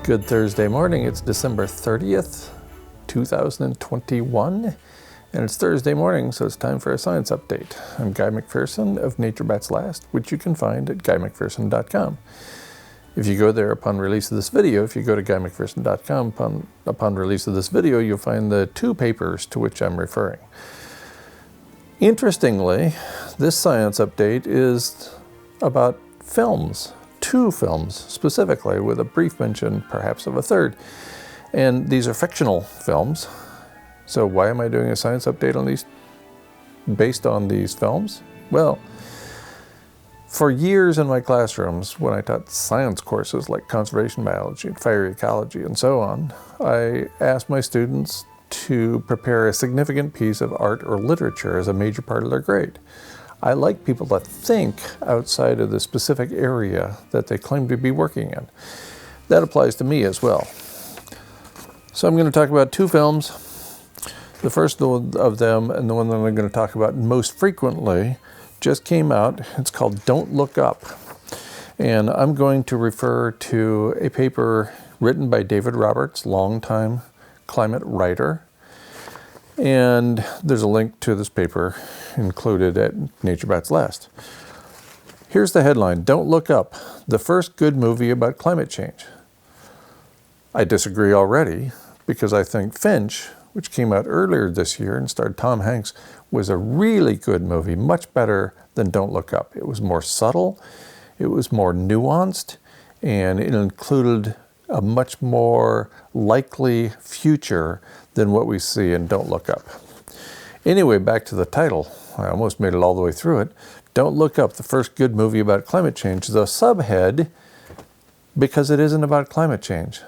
Good Thursday morning. It's December 30th, 2021, and it's Thursday morning, so it's time for a science update. I'm Guy McPherson of Nature Bats Last, which you can find at guymcpherson.com. If you go there upon release of this video, if you go to guymcpherson.com upon release of this video, you'll find the two papers to which I'm referring. Interestingly, this science update is about films. Two films specifically, with a brief mention perhaps of a third. And these are fictional films. So why am I doing a science update on these, based on these films? Well, for years in my classrooms, when I taught science courses like conservation biology and fire ecology and so on, I asked my students to prepare a significant piece of art or literature as a major part of their grade. I like people to think outside of the specific area that they claim to be working in. That applies to me as well. So I'm going to talk about two films. The first of them, and the one that I'm going to talk about most frequently, just came out. It's called Don't Look Up. And I'm going to refer to a paper written by David Roberts, longtime climate writer. And there's a link to this paper included at Nature Bats Last. Here's the headline: Don't Look Up, the first good movie about climate change. I disagree already, because I think Finch, which came out earlier this year and starred Tom Hanks, was a really good movie, much better than Don't Look Up. It was more subtle, it was more nuanced, and it included a much more likely future than what we see in Don't Look Up. Anyway, back to the title. I almost made it all the way through it. Don't Look Up, the first good movie about climate change. The subhead, because it isn't about climate change.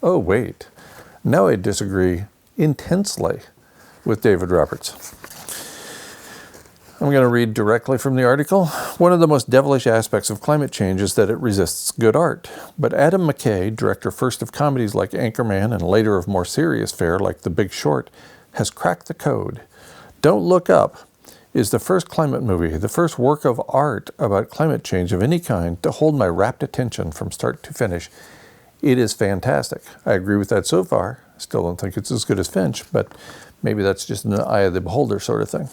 Oh, wait. Now I disagree intensely with David Roberts. I'm going to read directly from the article. One of the most devilish aspects of climate change is that it resists good art. But Adam McKay, director first of comedies like Anchorman and later of more serious fare like The Big Short, has cracked the code. Don't Look Up is the first climate movie, the first work of art about climate change of any kind to hold my rapt attention from start to finish. It is fantastic. I agree with that so far. Still don't think it's as good as Finch, but maybe that's just an eye of the beholder sort of thing.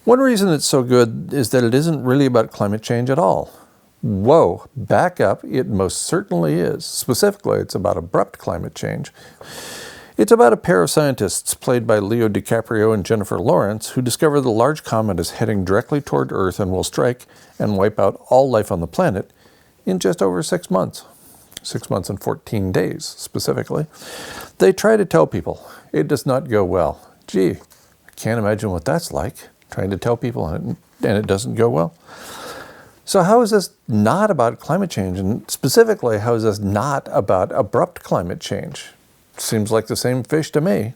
One reason it's so good is that it isn't really about climate change at all. Whoa, back up, it most certainly is. Specifically, it's about abrupt climate change. It's about a pair of scientists, played by Leo DiCaprio and Jennifer Lawrence, who discover the large comet is heading directly toward Earth and will strike and wipe out all life on the planet in just over 6 months. 6 months and 14 days, specifically. They try to tell people. It does not go well. Gee, I can't imagine what that's like, trying to tell people and it doesn't go well. So how is this not about climate change? And specifically, how is this not about abrupt climate change? Seems like the same fish to me.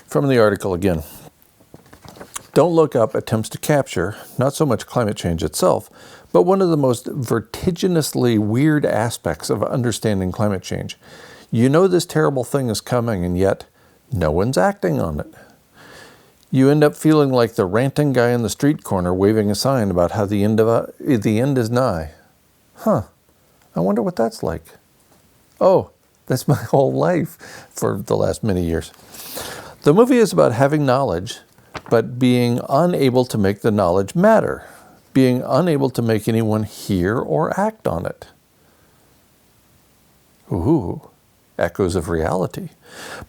From the article again. Don't Look Up attempts to capture not so much climate change itself, but one of the most vertiginously weird aspects of understanding climate change. You know this terrible thing is coming, and yet no one's acting on it. You end up feeling like the ranting guy in the street corner waving a sign about how the end is nigh. Huh, I wonder what that's like. Oh, that's my whole life for the last many years. The movie is about having knowledge, but being unable to make the knowledge matter. Being unable to make anyone hear or act on it. Ooh, echoes of reality.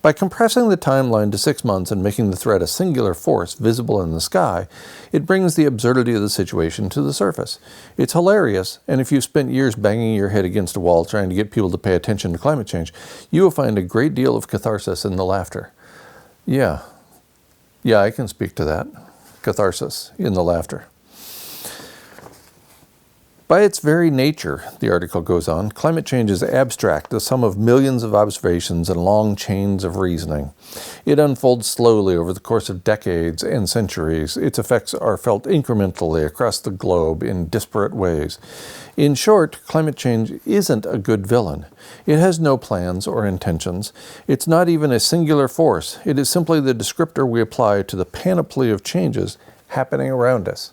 By compressing the timeline to 6 months and making the threat a singular force visible in the sky, it brings the absurdity of the situation to the surface. It's hilarious, and if you've spent years banging your head against a wall trying to get people to pay attention to climate change, you will find a great deal of catharsis in the laughter. Yeah, I can speak to that. Catharsis in the laughter. By its very nature, the article goes on, climate change is abstract, the sum of millions of observations and long chains of reasoning. It unfolds slowly over the course of decades and centuries. Its effects are felt incrementally across the globe in disparate ways. In short, climate change isn't a good villain. It has no plans or intentions. It's not even a singular force. It is simply the descriptor we apply to the panoply of changes happening around us.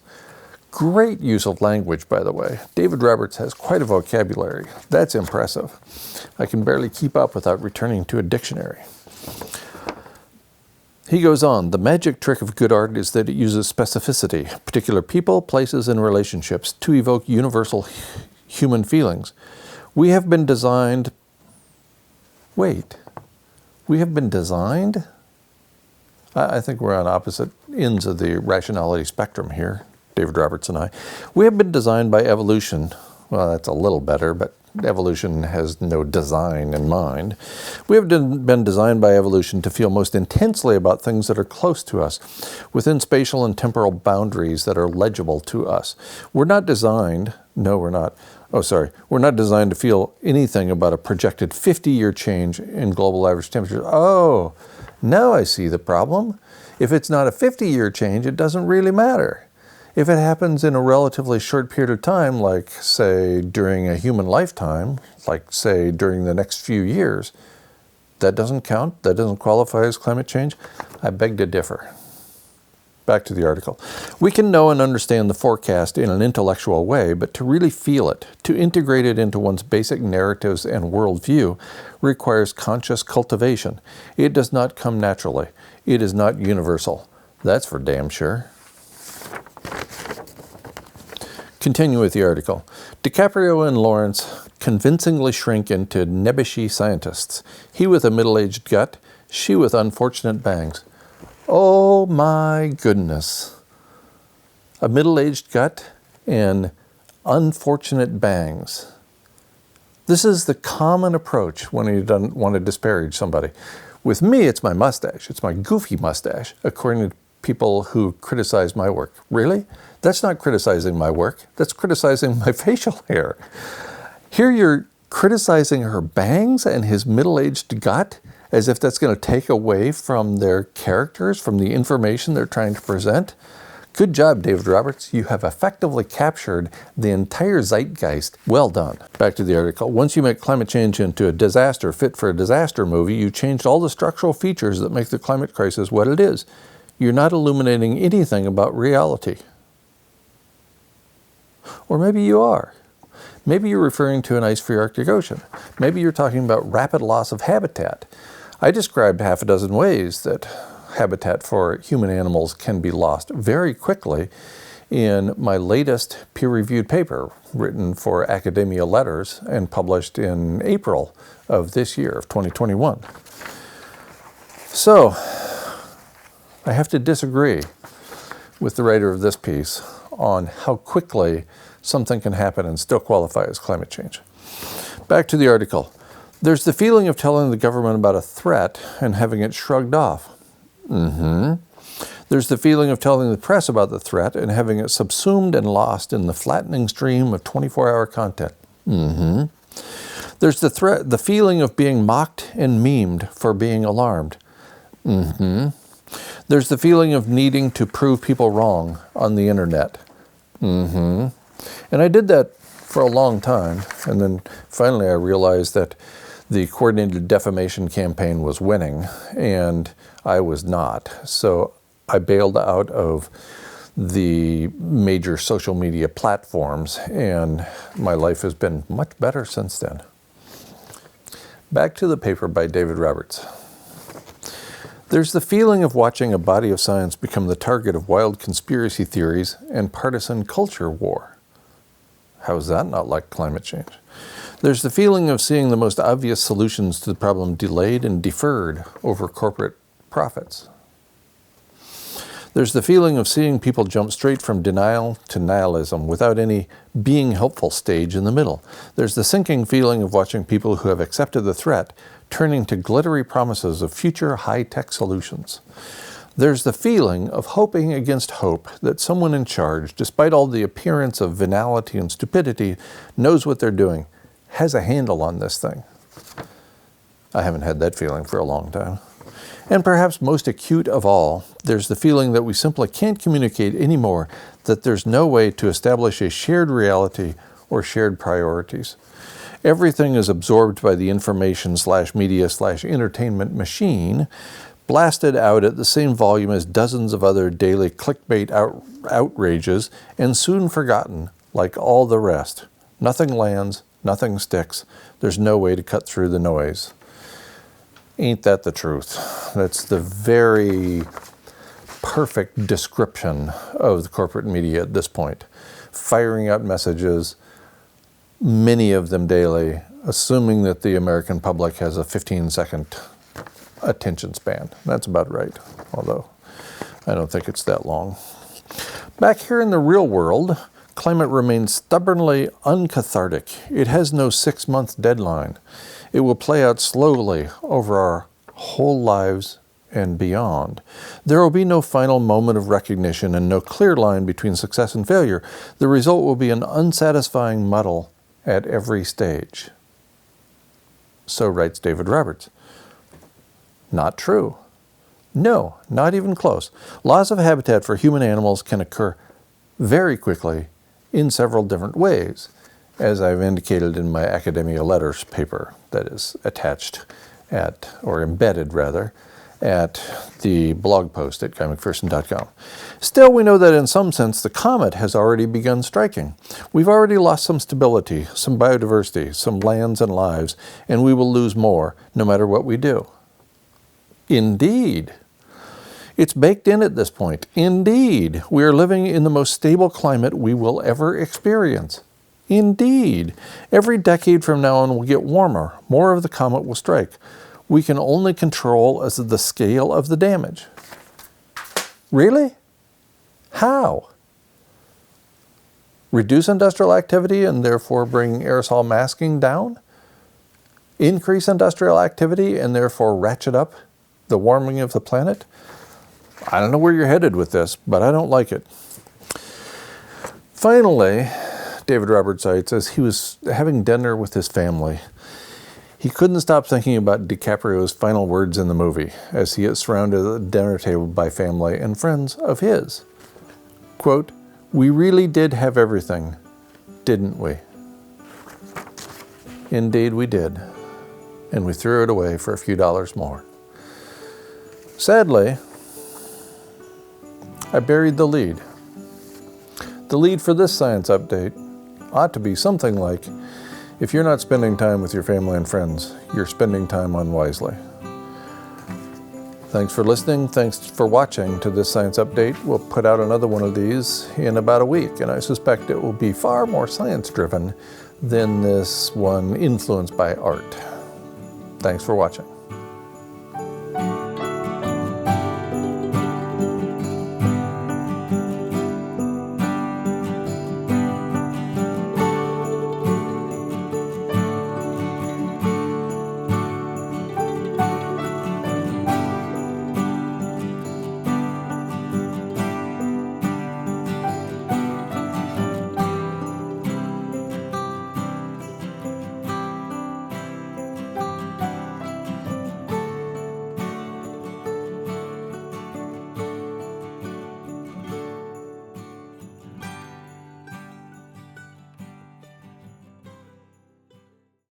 Great use of language, by the way. David Roberts has quite a vocabulary. That's impressive. I can barely keep up without returning to a dictionary. He goes on, the magic trick of good art is that it uses specificity, particular people, places, and relationships to evoke universal human feelings. We have been designed... Wait. We have been designed? I think we're on opposite ends of the rationality spectrum here, David Roberts and I. We have been designed by evolution. Well, that's a little better, but evolution has no design in mind. We have been designed by evolution to feel most intensely about things that are close to us, within spatial and temporal boundaries that are legible to us. We're not designed, no, we're not. We're not designed to feel anything about a projected 50-year change in global average temperature. Oh, now I see the problem. If it's not a 50-year change, it doesn't really matter. If it happens in a relatively short period of time, like, say, during a human lifetime, like, say, during the next few years, that doesn't count? That doesn't qualify as climate change? I beg to differ. Back to the article. We can know and understand the forecast in an intellectual way, but to really feel it, to integrate it into one's basic narratives and worldview, requires conscious cultivation. It does not come naturally. It is not universal. That's for damn sure. Continue with the article. DiCaprio and Lawrence convincingly shrink into nebbishy scientists. He with a middle-aged gut, she with unfortunate bangs. Oh my goodness. A middle-aged gut and unfortunate bangs. This is the common approach when you don't want to disparage somebody. With me, it's my mustache. It's my goofy mustache, according to people who criticize my work. Really? That's not criticizing my work. That's criticizing my facial hair. Here you're criticizing her bangs and his middle-aged gut as if that's going to take away from their characters, from the information they're trying to present. Good job, David Roberts. You have effectively captured the entire zeitgeist. Well done. Back to the article. Once you make climate change into a disaster fit for a disaster movie, you changed all the structural features that make the climate crisis what it is. You're not illuminating anything about reality. Or maybe you are. Maybe you're referring to an ice-free Arctic Ocean. Maybe you're talking about rapid loss of habitat. I described half a dozen ways that habitat for human animals can be lost very quickly in my latest peer-reviewed paper, written for Academia Letters and published in April of this year, of 2021. So, I have to disagree with the writer of this piece on how quickly something can happen and still qualify as climate change. Back to the article. There's the feeling of telling the government about a threat and having it shrugged off. There's the feeling of telling the press about the threat and having it subsumed and lost in the flattening stream of 24-hour content. There's the feeling of being mocked and memed for being alarmed. There's the feeling of needing to prove people wrong on the internet. And I did that for a long time, and then finally I realized that the coordinated defamation campaign was winning, and I was not. So I bailed out of the major social media platforms, and my life has been much better since then. Back to the paper by David Roberts. There's the feeling of watching a body of science become the target of wild conspiracy theories and partisan culture war. How is that not like climate change? There's the feeling of seeing the most obvious solutions to the problem delayed and deferred over corporate profits. There's the feeling of seeing people jump straight from denial to nihilism without any being helpful stage in the middle. There's the sinking feeling of watching people who have accepted the threat turning to glittery promises of future high-tech solutions. There's the feeling of hoping against hope that someone in charge, despite all the appearance of venality and stupidity, knows what they're doing, has a handle on this thing. I haven't had that feeling for a long time. And perhaps most acute of all, there's the feeling that we simply can't communicate anymore, that there's no way to establish a shared reality or shared priorities. Everything is absorbed by the information/media/entertainment machine, blasted out at the same volume as dozens of other daily clickbait outrages, and soon forgotten, like all the rest. Nothing lands, nothing sticks. There's no way to cut through the noise. Ain't that the truth? That's the very perfect description of the corporate media at this point. Firing out messages, many of them daily, assuming that the American public has a 15-second attention span. That's about right, although I don't think it's that long. Back here in the real world, climate remains stubbornly uncathartic. It has no 6-month deadline. It will play out slowly over our whole lives and beyond. There will be no final moment of recognition and no clear line between success and failure. The result will be an unsatisfying muddle at every stage. So writes David Roberts. Not true. No, not even close. Loss of habitat for human animals can occur very quickly in several different ways, as I've indicated in my Academia Letters paper that is attached at, or embedded rather, at the blog post at GuyMcPherson.com. Still, we know that in some sense the comet has already begun striking. We've already lost some stability, some biodiversity, some lands and lives, and we will lose more no matter what we do. Indeed. It's baked in at this point. Indeed, we are living in the most stable climate we will ever experience. Indeed, every decade from now on will get warmer. More of the comet will strike. We can only control as the scale of the damage. Really? How? Reduce industrial activity and therefore bring aerosol masking down? Increase industrial activity and therefore ratchet up the warming of the planet? I don't know where you're headed with this, but I don't like it. Finally, David Roberts writes, as he was having dinner with his family, he couldn't stop thinking about DiCaprio's final words in the movie as he is surrounded at the dinner table by family and friends of his. Quote, "We really did have everything, didn't we?" Indeed we did, and we threw it away for a few dollars more. Sadly, I buried the lead. The lead for this science update ought to be something like, if you're not spending time with your family and friends, you're spending time unwisely. Thanks for listening. Thanks for watching to this science update. We'll put out another one of these in about a week, and I suspect it will be far more science-driven than this one influenced by art. Thanks for watching.